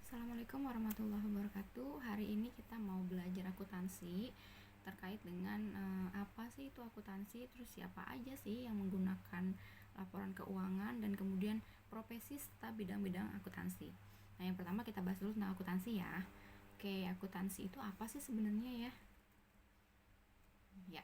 Assalamualaikum warahmatullahi wabarakatuh. Hari ini kita mau belajar akuntansi terkait dengan apa sih itu akuntansi, terus siapa aja sih yang menggunakan laporan keuangan, dan kemudian profesi serta bidang-bidang akuntansi. Nah, yang pertama kita bahas dulu tentang akuntansi ya. Oke, akuntansi itu apa sih sebenarnya ya? Ya.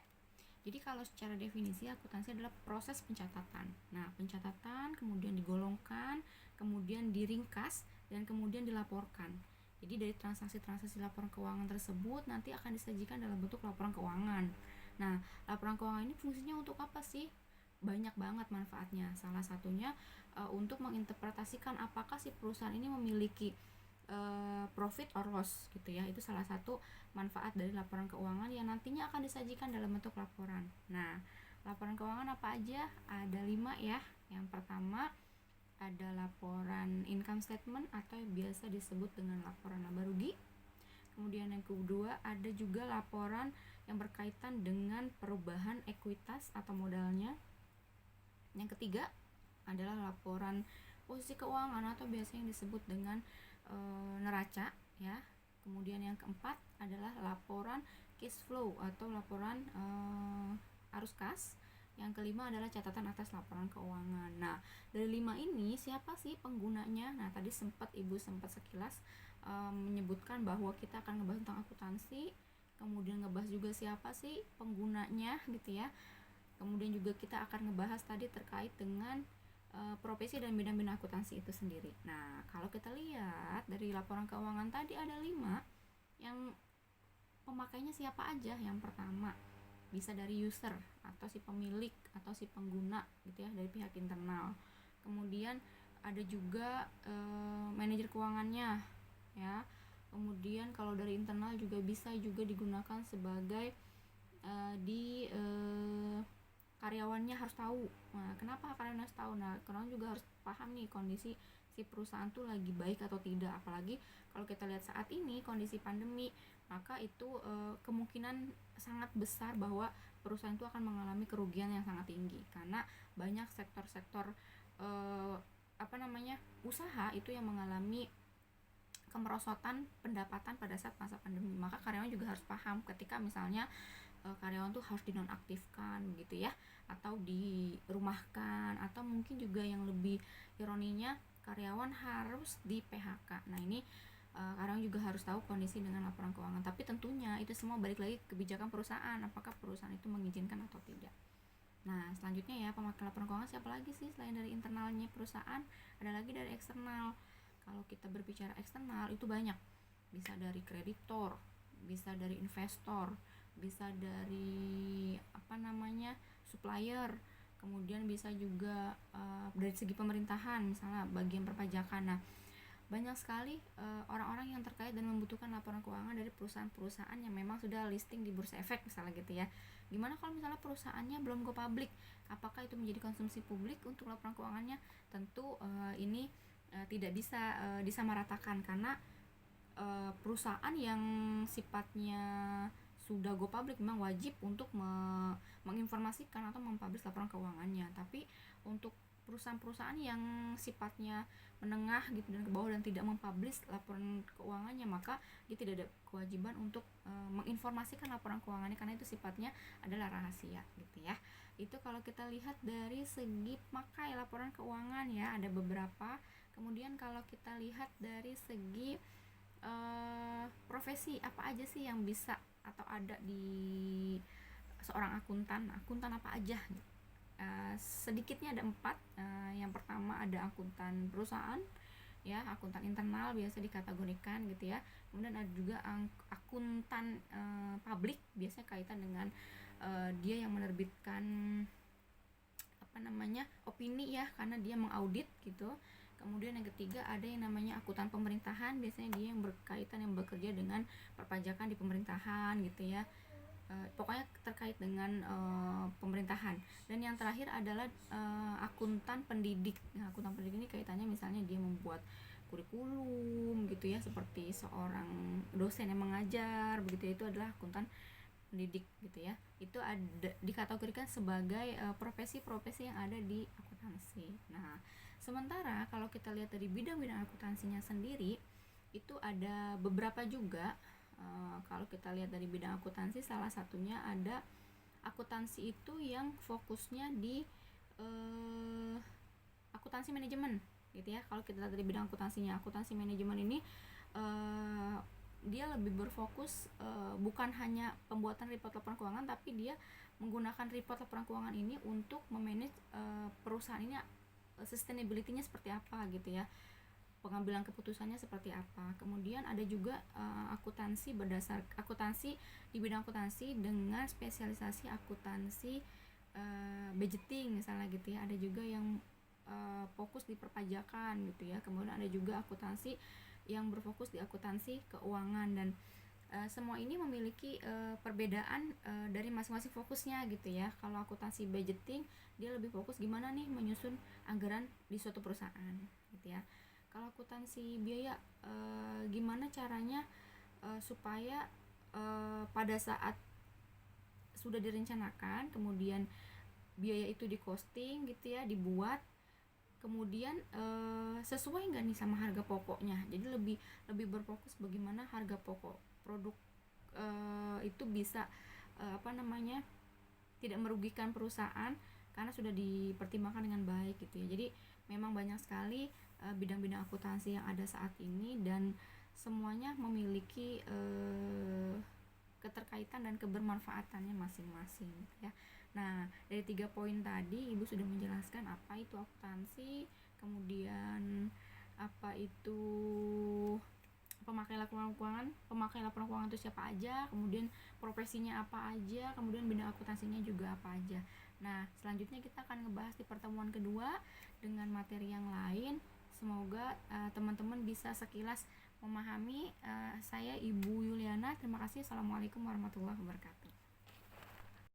Jadi kalau secara definisi akuntansi adalah proses pencatatan. Nah, pencatatan kemudian digolongkan, kemudian diringkas, dan kemudian dilaporkan. Jadi dari transaksi-transaksi laporan keuangan tersebut nanti akan disajikan dalam bentuk laporan keuangan. Nah, laporan keuangan ini fungsinya untuk apa sih? Banyak banget manfaatnya. Salah satunya untuk menginterpretasikan apakah si perusahaan ini memiliki profit or loss gitu ya. Itu salah satu manfaat dari laporan keuangan yang nantinya akan disajikan dalam bentuk laporan. Nah, laporan keuangan apa aja? Ada 5 ya. Yang pertama ada laporan income statement atau yang biasa disebut dengan laporan laba rugi. Kemudian yang kedua ada juga laporan yang berkaitan dengan perubahan ekuitas atau modalnya. Yang ketiga adalah laporan posisi keuangan atau biasanya disebut dengan neraca ya. Kemudian yang keempat adalah laporan cash flow atau laporan arus kas. Yang kelima adalah catatan atas laporan keuangan. Nah, dari 5 ini siapa sih penggunanya? Nah, tadi Ibu sempat sekilas menyebutkan bahwa kita akan ngebahas tentang akuntansi, kemudian ngebahas juga siapa sih penggunanya gitu ya. Kemudian juga kita akan ngebahas tadi terkait dengan profesi dan bidang-bidang akuntansi itu sendiri. Nah, kalau kita lihat dari laporan keuangan tadi ada 5 yang pemakainya siapa aja. Yang pertama bisa dari user atau si pemilik atau si pengguna gitu ya, dari pihak internal. Kemudian ada juga manajer keuangannya ya. Kemudian kalau dari internal juga bisa juga digunakan sebagai karyawannya harus tahu. Nah, kenapa karyawan harus tahu? Nah, karyawan juga harus paham nih kondisi si perusahaan tuh lagi baik atau tidak. Apalagi kalau kita lihat saat ini kondisi pandemi, maka itu kemungkinan sangat besar bahwa perusahaan itu akan mengalami kerugian yang sangat tinggi karena banyak sektor-sektor usaha itu yang mengalami kemerosotan pendapatan pada saat masa pandemi. Maka karyawan juga harus paham ketika misalnya karyawan tuh harus dinonaktifkan gitu ya, atau dirumahkan, atau mungkin juga yang lebih ironinya karyawan harus di PHK. Nah, ini karyawan juga harus tahu kondisi dengan laporan keuangan. Tapi tentunya itu semua balik lagi ke kebijakan perusahaan, apakah perusahaan itu mengizinkan atau tidak. Nah, selanjutnya ya, pemakai laporan keuangan siapa lagi sih selain dari internalnya perusahaan? Ada lagi dari eksternal. Kalau kita berbicara eksternal itu banyak. Bisa dari kreditor, bisa dari investor, bisa dari supplier, kemudian bisa juga dari segi pemerintahan, misalnya bagian perpajakan. Nah, banyak sekali orang-orang yang terkait dan membutuhkan laporan keuangan dari perusahaan-perusahaan yang memang sudah listing di Bursa Efek misalnya gitu ya. Gimana kalau misalnya perusahaannya belum go public? Apakah itu menjadi konsumsi publik untuk laporan keuangannya? Tentu ini tidak bisa disamaratakan karena perusahaan yang sifatnya sudah go public memang wajib untuk menginformasikan atau mempublish laporan keuangannya. Tapi untuk perusahaan-perusahaan yang sifatnya menengah gitu dan ke bawah dan tidak mempublish laporan keuangannya, maka dia tidak ada kewajiban untuk menginformasikan laporan keuangannya karena itu sifatnya adalah rahasia gitu ya. Itu kalau kita lihat dari segi pakai laporan keuangan ya, ada beberapa. Kemudian kalau kita lihat dari segi profesi apa aja sih yang bisa atau ada di seorang akuntan apa aja. Sedikitnya ada 4. Yang pertama ada akuntan perusahaan ya, akuntan internal biasa dikategorikan gitu ya. Kemudian ada juga akuntan publik, biasanya kaitan dengan dia yang menerbitkan opini ya, karena dia mengaudit gitu. Kemudian yang ketiga ada yang namanya akuntan pemerintahan, biasanya dia yang berkaitan yang bekerja dengan perpajakan di pemerintahan gitu ya. Pokoknya terkait dengan pemerintahan. Dan yang terakhir adalah akuntan pendidik. Nah, akuntan pendidik ini kaitannya misalnya dia membuat kurikulum gitu ya, seperti seorang dosen yang mengajar begitu ya, itu adalah akuntan pendidik gitu ya. Itu ada dikategorikan sebagai profesi-profesi yang ada di akuntansi. Nah, sementara kalau kita lihat dari bidang-bidang akuntansinya sendiri, itu ada beberapa juga. Kalau kita lihat dari bidang akuntansi, salah satunya ada akuntansi itu yang fokusnya di akuntansi manajemen gitu ya. Kalau kita lihat dari bidang akuntansinya, akuntansi manajemen ini dia lebih berfokus bukan hanya pembuatan report laporan keuangan, tapi dia menggunakan report laporan keuangan ini untuk memanage perusahaan ini sustainability-nya seperti apa gitu ya, pengambilan keputusannya seperti apa. Kemudian ada juga akuntansi di bidang akuntansi dengan spesialisasi akuntansi budgeting misalnya gitu ya. Ada juga yang fokus di perpajakan gitu ya. Kemudian ada juga akuntansi yang berfokus di akuntansi keuangan, dan semua ini memiliki perbedaan dari masing-masing fokusnya gitu ya. Kalau akuntansi budgeting dia lebih fokus gimana nih menyusun anggaran di suatu perusahaan gitu ya. Kalau akuntansi biaya gimana caranya supaya pada saat sudah direncanakan, kemudian biaya itu di costing gitu ya, dibuat, kemudian sesuai nggak nih sama harga pokoknya. Jadi lebih berfokus bagaimana harga pokok produk itu bisa tidak merugikan perusahaan karena sudah dipertimbangkan dengan baik gitu ya. Jadi memang banyak sekali bidang-bidang akuntansi yang ada saat ini, dan semuanya memiliki keterkaitan dan kebermanfaatannya masing-masing ya. Nah, dari 3 poin tadi Ibu sudah menjelaskan apa itu akuntansi, kemudian apa itu pemakai laporan keuangan itu siapa aja, kemudian profesinya apa aja, kemudian bidang akuntansinya juga apa aja. Nah, selanjutnya kita akan ngebahas di pertemuan kedua dengan materi yang lain. Semoga teman-teman bisa sekilas memahami. Saya Ibu Yuliana, terima kasih. Assalamualaikum warahmatullahi wabarakatuh.